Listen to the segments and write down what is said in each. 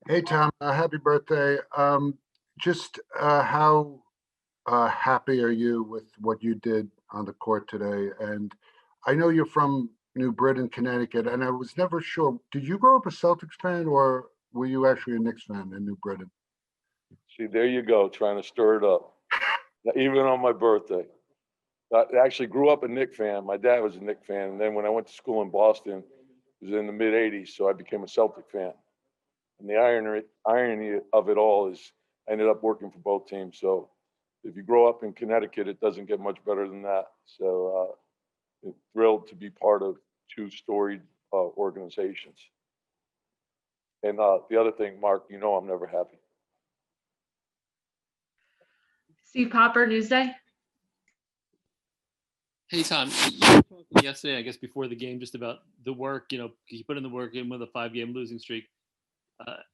Hey, Tom, happy birthday. Just how happy are you with what you did on the court today? And I know you're from New Britain, Connecticut, and I was never sure. Did you grow up a Celtics fan or were you actually a Knicks fan in New Britain? See, there you go, trying to stir it up, even on my birthday. I actually grew up a Knicks fan. My dad was a Knicks fan, and then when I went to school in Boston, it was in the mid '80s, so I became a Celtic fan. And the irony of it all is, I ended up working for both teams. So, if you grow up in Connecticut, it doesn't get much better than that. So, thrilled to be part of two storied organizations. And the other thing, Mark, you know I'm never happy. Steve Popper, Newsday. Hey Tom, you were talking yesterday, I guess before the game, just about the work. You put in the work in with a 5-game losing streak.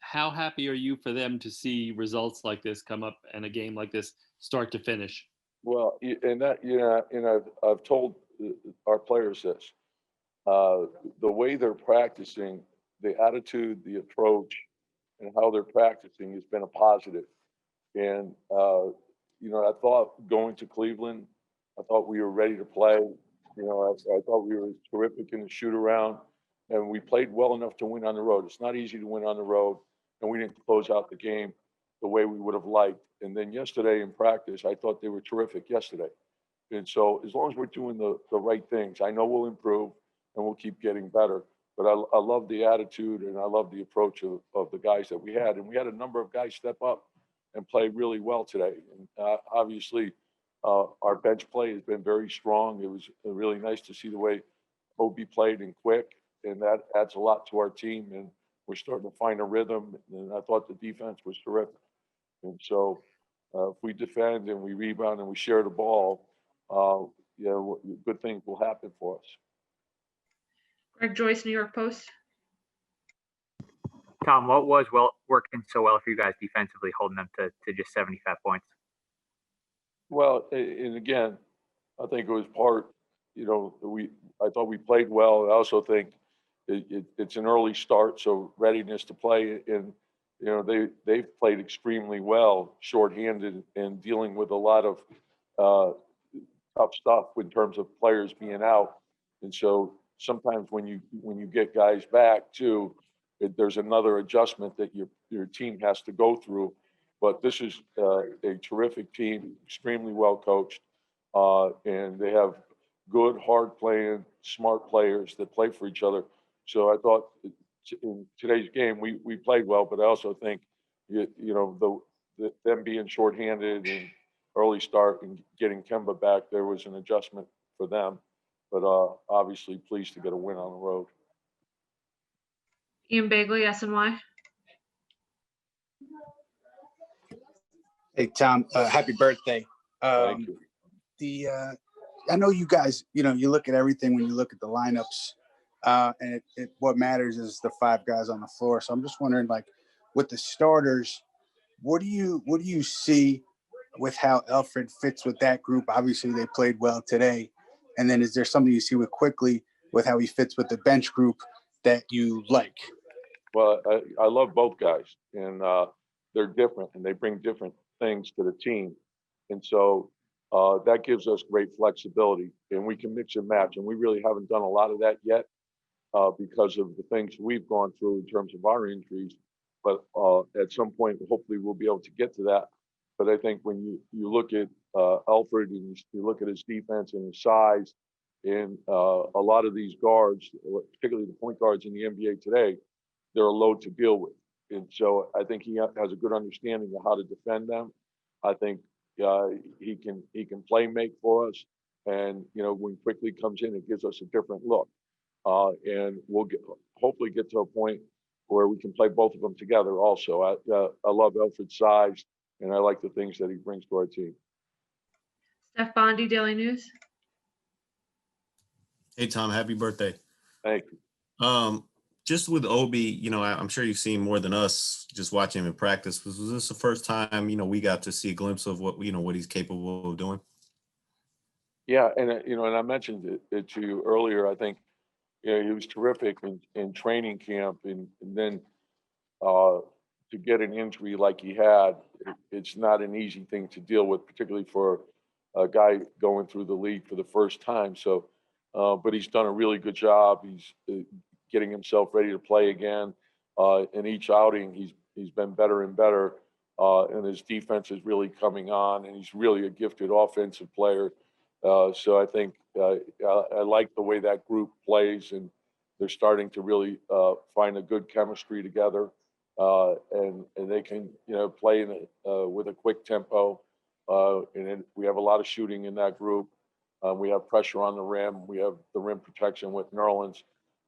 How happy are you for them to see results like this come up and a game like this start to finish? Well, and that I've told our players this. Uh, the way they're practicing, the attitude, the approach, and how they're practicing has been a positive. And I thought going to Cleveland, I thought we were ready to play. I thought we were terrific in the shoot around, and we played well enough to win on the road. It's not easy to win on the road, and we didn't close out the game the way we would have liked. And then yesterday in practice, I thought they were terrific yesterday. And so as long as we're doing the right things, I know we'll improve and we'll keep getting better. But I love the attitude and I love the approach of the guys that we had. And we had a number of guys step up and play really well today. And obviously, our bench play has been very strong. It was really nice to see the way Obi played and quick, and that adds a lot to our team. And we're starting to find a rhythm. And I thought the defense was terrific. And so, if we defend and we rebound and we share the ball, uh, good things will happen for us. Greg Joyce, New York Post. Tom, what was working so well for you guys defensively, holding them to just 75 points? Well, and again, I think it was part. I thought we played well. I also think it's an early start, so readiness to play. And they've played extremely well, shorthanded, and dealing with a lot of uh, tough stuff in terms of players being out. And so sometimes when you get guys back too, there's another adjustment that your team has to go through. But this is a terrific team, extremely well coached, and they have good, hard playing, smart players that play for each other. So I thought in today's game we played well, but I also think them being shorthanded and early start and getting Kemba back, there was an adjustment for them. But obviously pleased to get a win on the road. Ian Bagley, SNY. Hey Tom, happy birthday. Thank you. I know you guys, you look at everything when you look at the lineups, and what matters is the 5 guys on the floor. So I'm just wondering, like, with the starters, what do you see with how Elfrid fits with that group? Obviously, they played well today, and then is there something you see with Quickley with how he fits with the bench group that you like? Well, I love both guys, and they're different, and they bring different things to the team, and so that gives us great flexibility, and we can mix and match, and we really haven't done a lot of that yet because of the things we've gone through in terms of our injuries. But at some point, hopefully, we'll be able to get to that. But I think when you look at Alfred and you look at his defense and his size, and a lot of these guards, particularly the point guards in the NBA today, they're a load to deal with. And so I think he has a good understanding of how to defend them. I think he can play make for us, and when Quickley comes in, it gives us a different look, and we'll hopefully get to a point where we can play both of them together. Also, I love Alfred's size, and I like the things that he brings to our team. Steph Bondi, Daily News. Hey Tom, happy birthday. Thank you. Just with Obi, I'm sure you've seen more than us just watching him in practice. Was this the first time, we got to see a glimpse of what he's capable of doing? Yeah, and I mentioned it to you earlier. I think he was terrific in training camp, and then to get an injury like he had, it's not an easy thing to deal with, particularly for a guy going through the league for the first time. So, but he's done a really good job. He's getting himself ready to play again. In each outing, he's been better and better, and his defense is really coming on, and he's really a gifted offensive player. So I think I like the way that group plays, and they're starting to really find a good chemistry together, and they can play in with a quick tempo. And we have a lot of shooting in that group. We have pressure on the rim. We have the rim protection with Nerlens.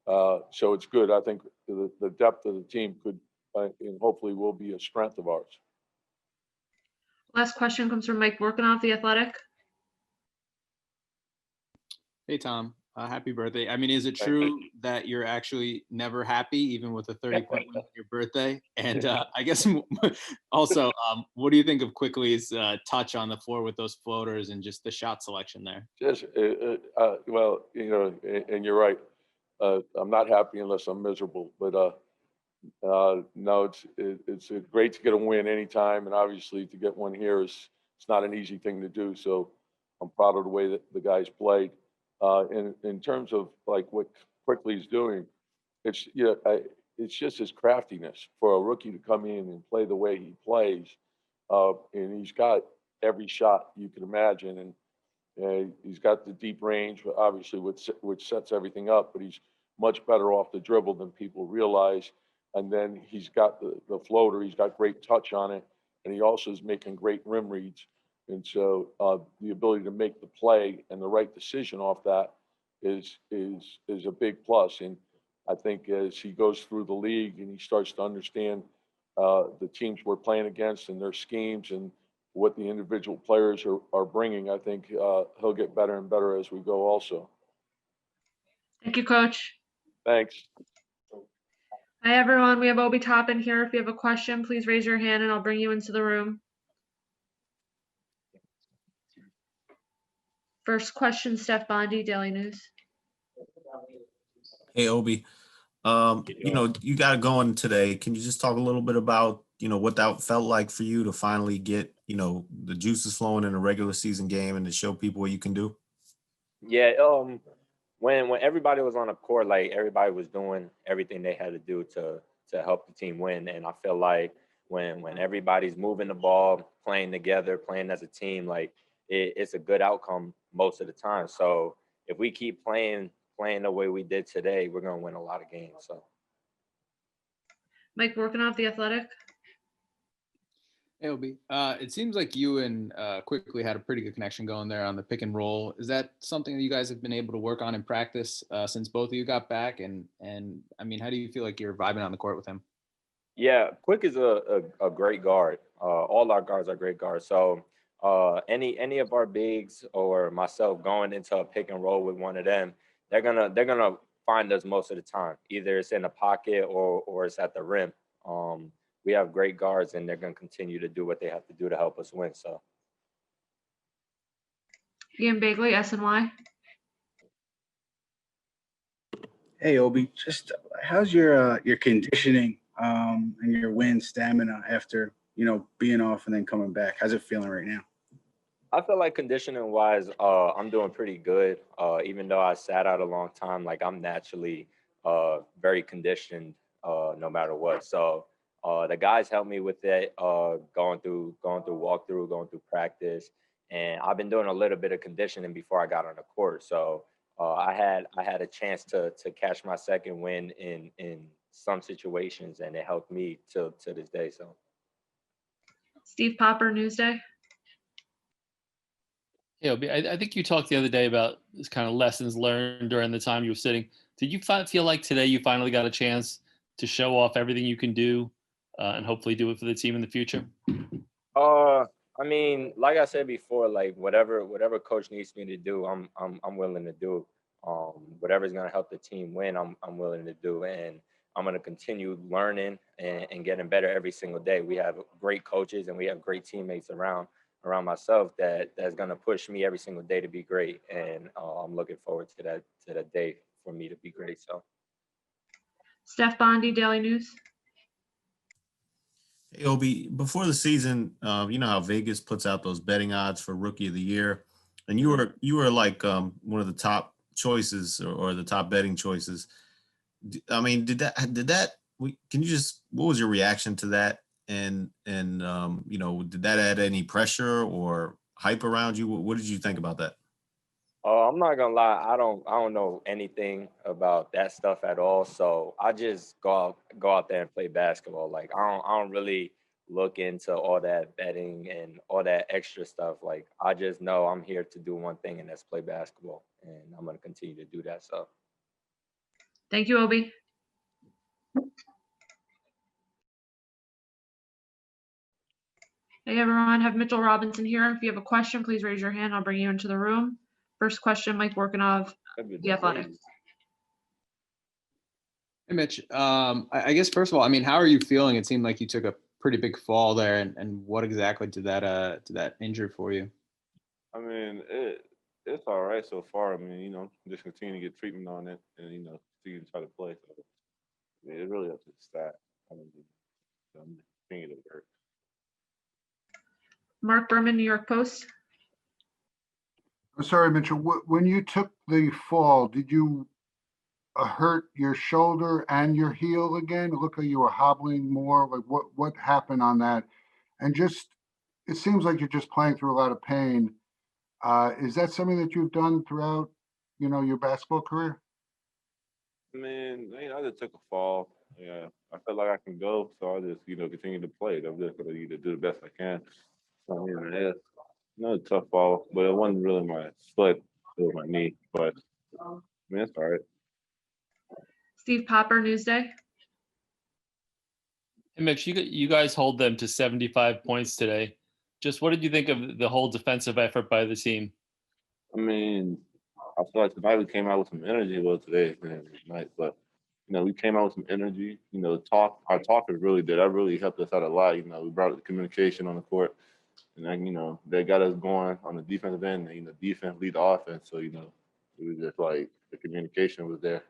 So it's good. I think the depth of the team could, and hopefully will be a strength of ours. Last question comes from Mike Workenoff, The Athletic. Hey, Tom. Happy birthday. I mean, is it Thank true that you're actually never happy, even with a 30-point win on your birthday? And I guess also, what do you think of Quickley's touch on the floor with those floaters and just the shot selection there? Just, well, and you're right. I'm not happy unless I'm miserable. But no, it's great to get a win anytime, and obviously to get one here it's not an easy thing to do. So I'm proud of the way that the guys played. In terms of like what Quickley's doing, it's it's just his craftiness for a rookie to come in and play the way he plays, and he's got every shot you can imagine, and he's got the deep range, obviously, which sets everything up. But he's much better off the dribble than people realize. And then he's got the floater. He's got great touch on it, and he also is making great rim reads. And so the ability to make the play and the right decision off that is a big plus. And I think as he goes through the league and he starts to understand the teams we're playing against and their schemes and what the individual players are bringing, I think he'll get better and better as we go also. Thank you, Coach. Thanks. Hi, everyone. We have Obi Toppin here. If you have a question, please raise your hand and I'll bring you into the room. First question, Steph Bondi, Daily News. Hey, Obi. You got it going today. Can you just talk a little bit about, what that felt like for you to finally get, the juices flowing in a regular season game and to show people what you can do? Yeah, when everybody was on the court, like everybody was doing everything they had to do to help the team win. And I feel like when everybody's moving the ball, playing together, playing as a team, like it's a good outcome most of the time. So if we keep playing the way we did today, we're gonna win a lot of games. So Mike Workenoff, The Athletic. Hey, Obi. It seems like you and Quickley had a pretty good connection going there on the pick and roll. Is that something that you guys have been able to work on in practice since both of you got back? And I mean, how do you feel like you're vibing on the court with him? yeah, Quick is a great guard. All our guards are great guards. So any of our bigs or myself going into a pick and roll with one of them, they're gonna find us most of the time. Either it's in the pocket or it's at the rim. We have great guards, and they're going to continue to do what they have to do to help us win. So, Ian Bagley, SNY. Hey, Obi, just how's your conditioning and your wind stamina after being off and then coming back? How's it feeling right now? I feel like conditioning wise, I'm doing pretty good. Even though I sat out a long time, like I'm naturally very conditioned no matter what. So the guys helped me with it, going through walkthrough, going through practice, and I've been doing a little bit of conditioning before I got on the court. So I had a chance to catch my second win in some situations, and it helped me to this day. So Steve Popper, Newsday. Yeah, I think you talked the other day about this kind of lessons learned during the time you were sitting. Did you feel like today you finally got a chance to show off everything you can do and hopefully do it for the team in the future? I mean, like I said before, like whatever coach needs me to do, I'm willing to do. Whatever's gonna help the team win, I'm willing to do, and I'm gonna continue learning and getting better every single day. We have great coaches and we have great teammates around myself that's gonna push me every single day to be great, and I'm looking forward to that day for me to be great. So, Steph Bondi, Daily News. Hey, Obi, before the season, you know how Vegas puts out those betting odds for Rookie of the Year, and you were like one of the top choices or the top betting choices. I mean, can you just what was your reaction to that? And you know, did that add any pressure or hype around you? What did you think about that? I'm not gonna lie, I don't know anything about that stuff at all. So I just go out there and play basketball. Like I don't really look into all that betting and all that extra stuff. Like I just know I'm here to do one thing, and that's play basketball, and I'm gonna continue to do that. So Thank you, Obi. Hey, everyone. Have Mitchell Robinson here. If you have a question, please raise your hand. I'll bring you into the room. First question, Mike Workinov, The Athletic. Hey, Mitch. I guess first of all, I mean, how are you feeling? It seemed like you took a pretty big fall there, and what exactly did that injure for you? I mean, it's all right so far. I mean, you know, just continue to get treatment on it, and you know, continue to try to play. So, yeah, it's really up to the stat. I mean, I'm continue to work. Mark Berman, New York Post. I'm sorry, Mitchell, when you took the fall, did you hurt your shoulder and your heel again? It looked like you were hobbling more. Like what happened on that? And just, it seems like you're just playing through a lot of pain. Is that something that you've done throughout, you know, your basketball career? I mean, you know, I just took a fall. Yeah, I felt like I can go, so I just, you know, continue to play. I'm just gonna do the best I can. So, you know, it's not a tough fall, but it wasn't really my foot, it was my knee. But I mean, it's all right. Steve Popper, Newsday. Hey, Mitch, you guys hold them to 75 points today. Just what did you think of the whole defensive effort by the team? I mean, I feel like tonight we came out with some energy. Well, today night, but you know, we came out with some energy. You know, our talkers really did. That really helped us out a lot. You know, we brought the communication on the court, and then you know they got us going on the defensive end. And, you know, defense lead the offense. So you know, it was just like the communication was there.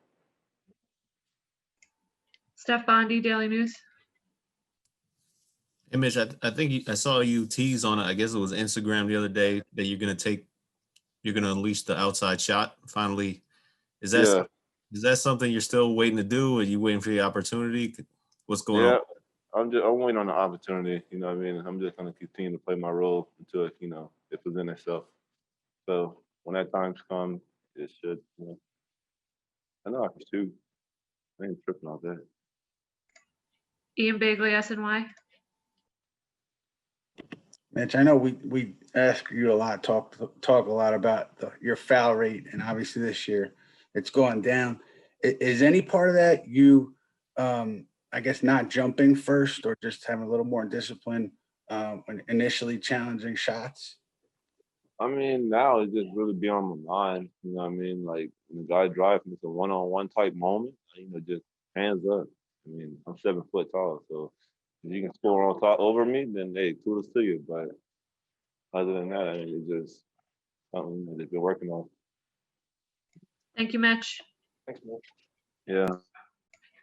Steph Bondi, Daily News. Hey, Mitch, I think I saw you tease on it. I guess it was Instagram the other day that you're gonna unleash the outside shot finally. Is that Yeah, is that something you're still waiting to do? Are you waiting for the opportunity? What's going on? yeah. I'm waiting on the opportunity. You know what I mean? I'm just gonna continue to play my role until you know it presents itself. So when that time comes, it should. You know, I know I can shoot. I ain't tripping all that. Ian Bagley, SNY. Mitch, I know we ask you a lot, talk a lot about your foul rate, and obviously this year it's going down. Is any part of that you, I guess, not jumping first or just having a little more discipline when initially challenging shots? I mean, now it just really be on my mind. You know what I mean? Like when the guy drives me, it's a one-on-one type moment. You know, just hands up. I mean, I'm 7 foot tall, so if you can score on top over me, then hey, kudos to you. But other than that, I mean, it's just something that they've been working on. Thank you, Mitch. Thanks, man. Yeah.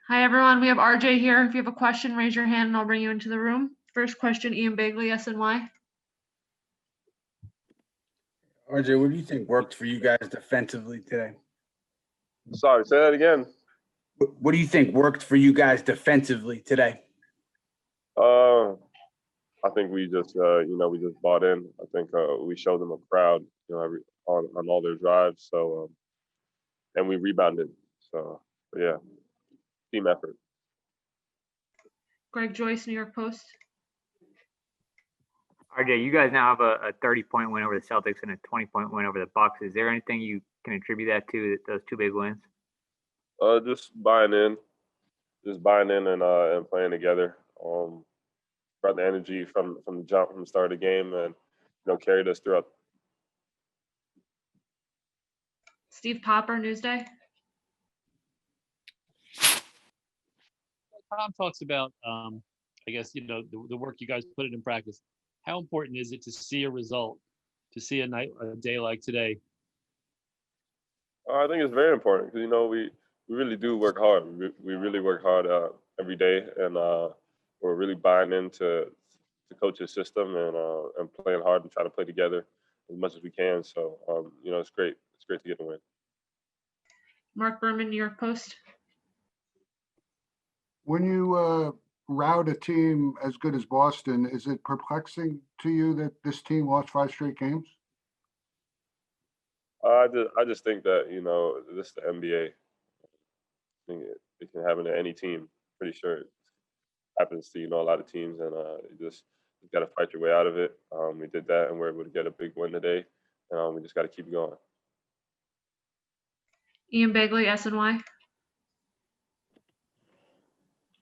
Hi, everyone. We have RJ here. If you have a question, raise your hand and I'll bring you into the room. First question, Ian Bagley, SNY. RJ, what do you think worked for you guys defensively today? Sorry, say that again. What do you think worked for you guys defensively today? I think we just, you know, we just bought in. I think we showed them a crowd, you know, on all their drives. So, and we rebounded. So, yeah, team effort. Greg Joyce, New York Post. RJ, you guys now have a 30-point win over the Celtics and a 20-point win over the Bucks. Is there anything you can attribute that to, those two big wins? Just buying in and playing together. Brought the energy from the jump, from the start of the game, and you know, carried us throughout. Steve Popper, Newsday. Tom talks about, I guess, you know, the work you guys put it in practice. How important is it to see a result, to see a day like today? I think it's very important because you know we really do work hard. We really work hard every day, and we're really buying into the coach's system and playing hard and trying to play together as much as we can. So you know, it's great. It's great to get the win. Mark Berman, New York Post. When you rout a team as good as Boston, is it perplexing to you that this team lost 5 straight games? I just think that, you know, this is the NBA. I think it can happen to any team. Pretty sure it happens to, you know, a lot of teams, and you got to fight your way out of it. We did that, and we're able to get a big win today. We just got to keep going. Ian Begley, SNY.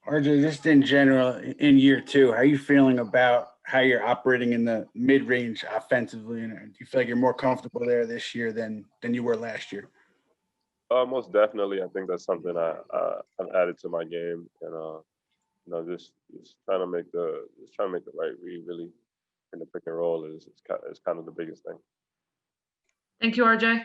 RJ, just in general, in year 2, how are you feeling about how you're operating in the mid-range offensively? And do you feel like you're more comfortable there this year than you were last year? Most definitely. I think that's something I've added to my game, and you know, just trying to make the right read really in the pick and roll is kind of the biggest thing. Thank you, RJ.